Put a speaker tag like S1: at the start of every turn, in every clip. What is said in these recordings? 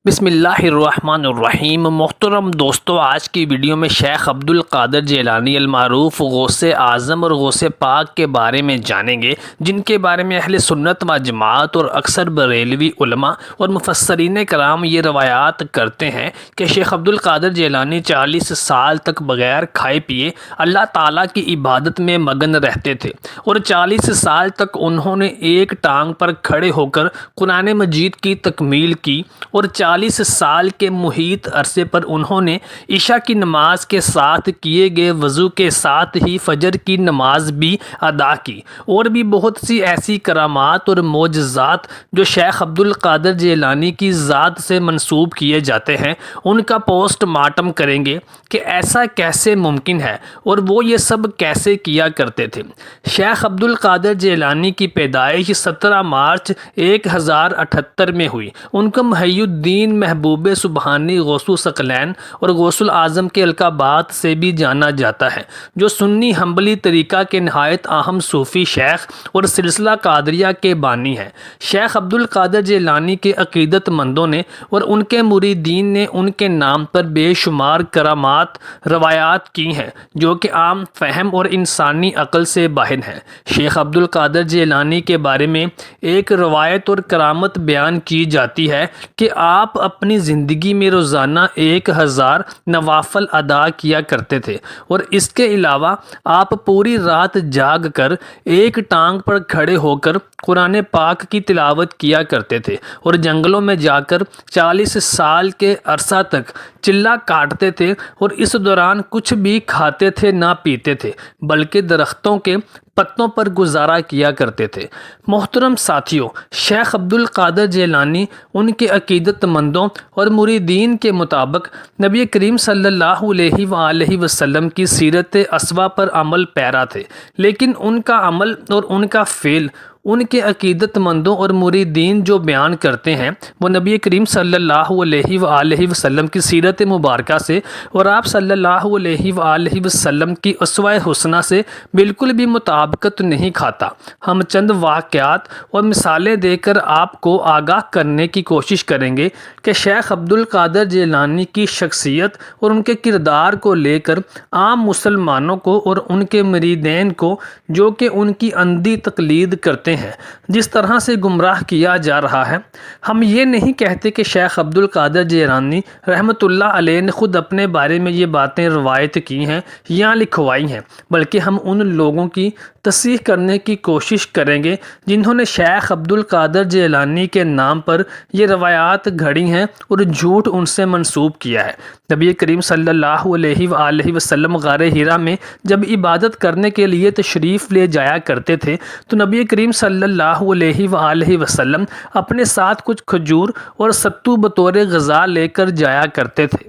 S1: بسم اللہ الرحمن الرحیم۔ محترم دوستو، آج کی ویڈیو میں شیخ عبد القادر جیلانی المعروف غوث اعظم اور غوث پاک کے بارے میں جانیں گے، جن کے بارے میں اہل سنت و جماعت اور اکثر بریلوی علماء اور مفسرین کرام یہ روایات کرتے ہیں کہ شیخ عبد القادر جیلانی 40 سال تک بغیر کھائے پیے اللہ تعالیٰ کی عبادت میں مگن رہتے تھے، اور 40 سال تک انہوں نے ایک ٹانگ پر کھڑے ہو کر قرآن مجید کی تکمیل کی، اور 40 سال کے محیط عرصے پر انہوں نے عشاء کی نماز کے ساتھ کیے گئے وضو کے ساتھ ہی فجر کی نماز بھی ادا کی۔ اور بھی بہت سی ایسی کرامات اور معجزات جو شیخ عبد القادر جیلانی کی ذات سے منسوب کیے جاتے ہیں، ان کا پوسٹ مارٹم کریں گے کہ ایسا کیسے ممکن ہے اور وہ یہ سب کیسے کیا کرتے تھے۔ شیخ عبد القادر جیلانی کی پیدائش 17 مارچ 1078 میں ہوئی۔ ان کو محی الدین محبوب سبحانی غوث ثقلین اور غوث الاعظم کے القابات سے بھی جانا جاتا ہے، جو سنی حنبلی طریقہ کے نہایت اہم صوفی شیخ اور سلسلہ قادریہ کے بانی ہیں۔ شیخ عبد القادر جیلانی کے عقیدت مندوں نے اور ان کے مریدین نے ان کے نام پر بے شمار کرامات روایات کی ہیں، جو کہ عام فہم اور انسانی عقل سے باہر ہیں۔ شیخ عبد القادر جیلانی کے بارے میں ایک روایت اور کرامت بیان کی جاتی ہے کہ آپ اپنی زندگی میں روزانہ 1000 نوافل ادا کیا کرتے تھے، اور اس کے علاوہ آپ پوری رات جاگ کر ایک ٹانگ پر کھڑے ہو کر قرآن پاک کی تلاوت کیا کرتے تھے، اور جنگلوں میں جا کر 40 سال کے عرصہ تک چلہ کاٹتے تھے، اور اس دوران کچھ بھی کھاتے تھے نہ پیتے تھے، بلکہ درختوں کے پتوں پر گزارا کیا کرتے تھے۔ محترم ساتھیوں، شیخ عبد القادر جیلانی ان کے عقیدت مندوں اور مریدین کے مطابق نبی کریم صلی اللہ علیہ وآلہ وسلم کی سیرت اسوا پر عمل پیرا تھے، لیکن ان کا عمل اور ان کا فعل ان کے عقیدت مندوں اور مریدین جو بیان کرتے ہیں، وہ نبی کریم صلی اللہ علیہ وآلہ وسلم کی سیرت مبارکہ سے اور آپ صلی اللہ علیہ وآلہ وسلم کی اسوہ حسنہ سے بالکل بھی مطابقت نہیں کھاتا۔ ہم چند واقعات اور مثالیں دے کر آپ کو آگاہ کرنے کی کوشش کریں گے کہ شیخ عبد القادر جیلانی کی شخصیت اور ان کے کردار کو لے کر عام مسلمانوں کو اور ان کے مریدین کو، جو کہ ان کی اندھی تقلید کرتے ہیں، جس طرح سے گمراہ کیا جا رہا ہے۔ ہم یہ نہیں کہتے کہ شیخ عبد القادر جیلانی رحمۃ اللہ علیہ نے خود اپنے بارے میں یہ باتیں روایت کی ہیں یا لکھوائی ہیں، بلکہ ہم ان لوگوں کی تصحیح کرنے کی کوشش کریں گے جنہوں نے شیخ عبد القادر جیلانی کے نام پر یہ روایات گھڑی ہیں اور جھوٹ ان سے منسوب کیا ہے۔ نبی کریم صلی اللہ علیہ وآلہ وسلم غار حرا میں جب عبادت کرنے کے لیے تشریف لے جایا کرتے تھے، تو نبی کریم صلی اللہ علیہ وآلہ وسلم اپنے ساتھ کچھ کھجور اور ستو بطور غذا لے کر جایا کرتے تھے،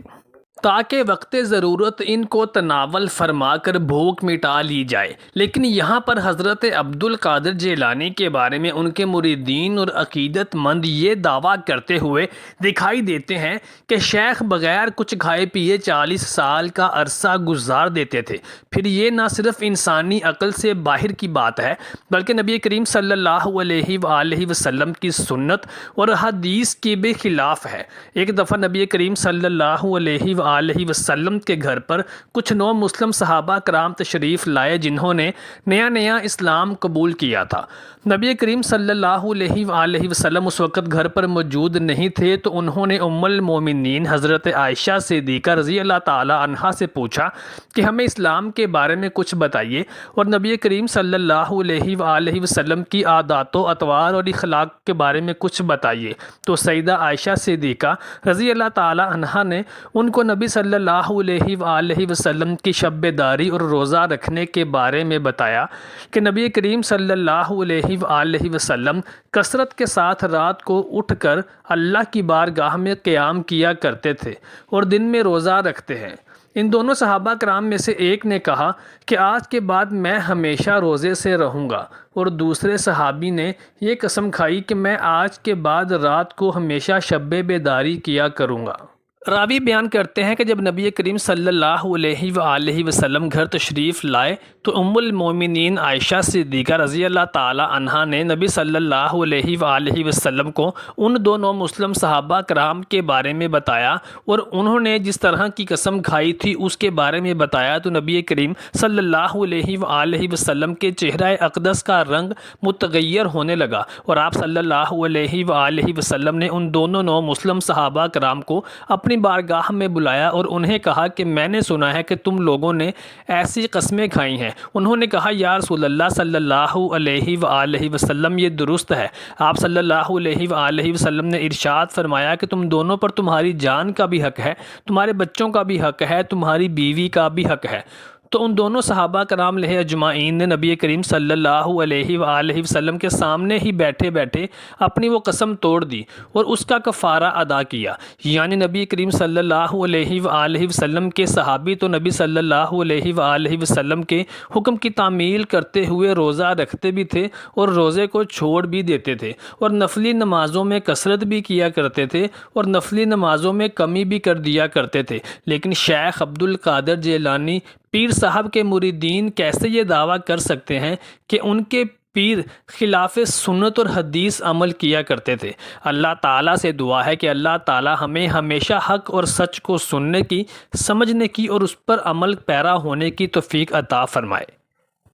S1: تاکہ وقت ضرورت ان کو تناول فرما کر بھوک مٹا لی جائے۔ لیکن یہاں پر حضرت عبد القادر جیلانی کے بارے میں ان کے مریدین اور عقیدت مند یہ دعویٰ کرتے ہوئے دکھائی دیتے ہیں کہ شیخ بغیر کچھ کھائے پیے 40 سال کا عرصہ گزار دیتے تھے۔ پھر یہ نہ صرف انسانی عقل سے باہر کی بات ہے، بلکہ نبی کریم صلی اللہ علیہ وآلہ وسلم کی سنت اور حدیث کے بھی خلاف ہے۔ ایک دفعہ نبی کریم صلی اللہ علیہ وآلہ وسلم کے گھر پر کچھ نو مسلم صحابہ کرام تشریف لائے، جنہوں نے نیا اسلام قبول کیا تھا۔ نبی کریم صلی اللہ علیہ وآلہ وسلم اس وقت گھر پر موجود نہیں تھے، تو انہوں نے ام المومنین حضرت عائشہ صدیقہ رضی اللہ تعالی عنہا سے پوچھا کہ ہمیں اسلام کے بارے میں کچھ بتائیے، اور نبی کریم صلی اللہ علیہ وآلہ وسلم کی عادات و اطوار اور اخلاق کے بارے میں کچھ بتائیے۔ تو سیدہ عائشہ صدیقہ رضی اللہ تعالی عنہا نے ان کو نبی صلی اللہ علیہ وآلہ وسلم کی شب بیداری اور روزہ رکھنے کے بارے میں بتایا کہ نبی کریم صلی اللہ علیہ وآلہ وسلم کثرت کے ساتھ رات کو اٹھ کر اللہ کی بارگاہ میں قیام کیا کرتے تھے اور دن میں روزہ رکھتے ہیں۔ ان دونوں صحابہ کرام میں سے ایک نے کہا کہ آج کے بعد میں ہمیشہ روزے سے رہوں گا، اور دوسرے صحابی نے یہ قسم کھائی کہ میں آج کے بعد رات کو ہمیشہ شب بیداری کیا کروں گا۔ راوی بیان کرتے ہیں کہ جب نبی کریم صلی اللہ علیہ وآلہ وسلم گھر تشریف لائے تو ام المومنین عائشہ صدیقہ رضی اللہ تعالی عنہا نے نبی صلی اللہ علیہ وآلہ وسلم کو ان دونوں مسلم صحابہ کرام کے بارے میں بتایا اور انہوں نے جس طرح کی قسم کھائی تھی اس کے بارے میں بتایا تو نبی کریم صلی اللہ علیہ وآلہ وسلم کے چہرہ اقدس کا رنگ متغیر ہونے لگا اور آپ صلی اللہ علیہ وآلہ وسلم نے ان دونوں نو مسلم صحابہ کرام کو اپنی بارگاہ میں بلایا اور انہیں کہا کہ میں نے سنا ہے کہ تم لوگوں نے ایسی قسمیں کھائی ہیں۔ انہوں نے کہا یا رسول اللہ صلی اللہ علیہ وآلہ وسلم یہ درست ہے۔ آپ صلی اللہ علیہ وآلہ وسلم نے ارشاد فرمایا کہ تم دونوں پر تمہاری جان کا بھی حق ہے، تمہارے بچوں کا بھی حق ہے، تمہاری بیوی کا بھی حق ہے۔ تو ان دونوں صحابہ کرام علیہ اجمعین نے نبی کریم صلی اللہ علیہ وآلہ وسلم کے سامنے ہی بیٹھے بیٹھے اپنی وہ قسم توڑ دی اور اس کا کفارہ ادا کیا۔ یعنی نبی کریم صلی اللہ علیہ وآلہ وسلم کے صحابی تو نبی صلی اللہ علیہ وآلہ وسلم کے حکم کی تعمیل کرتے ہوئے روزہ رکھتے بھی تھے اور روزے کو چھوڑ بھی دیتے تھے اور نفلی نمازوں میں کثرت بھی کیا کرتے تھے اور نفلی نمازوں میں کمی بھی کر دیا کرتے تھے۔ لیکن شیخ عبد القادر جیلانی پیر صاحب کے مریدین کیسے یہ دعویٰ کر سکتے ہیں کہ ان کے پیر خلاف سنت اور حدیث عمل کیا کرتے تھے؟ اللہ تعالیٰ سے دعا ہے کہ اللہ تعالیٰ ہمیں ہمیشہ حق اور سچ کو سننے کی، سمجھنے کی اور اس پر عمل پیرا ہونے کی توفیق عطا فرمائے۔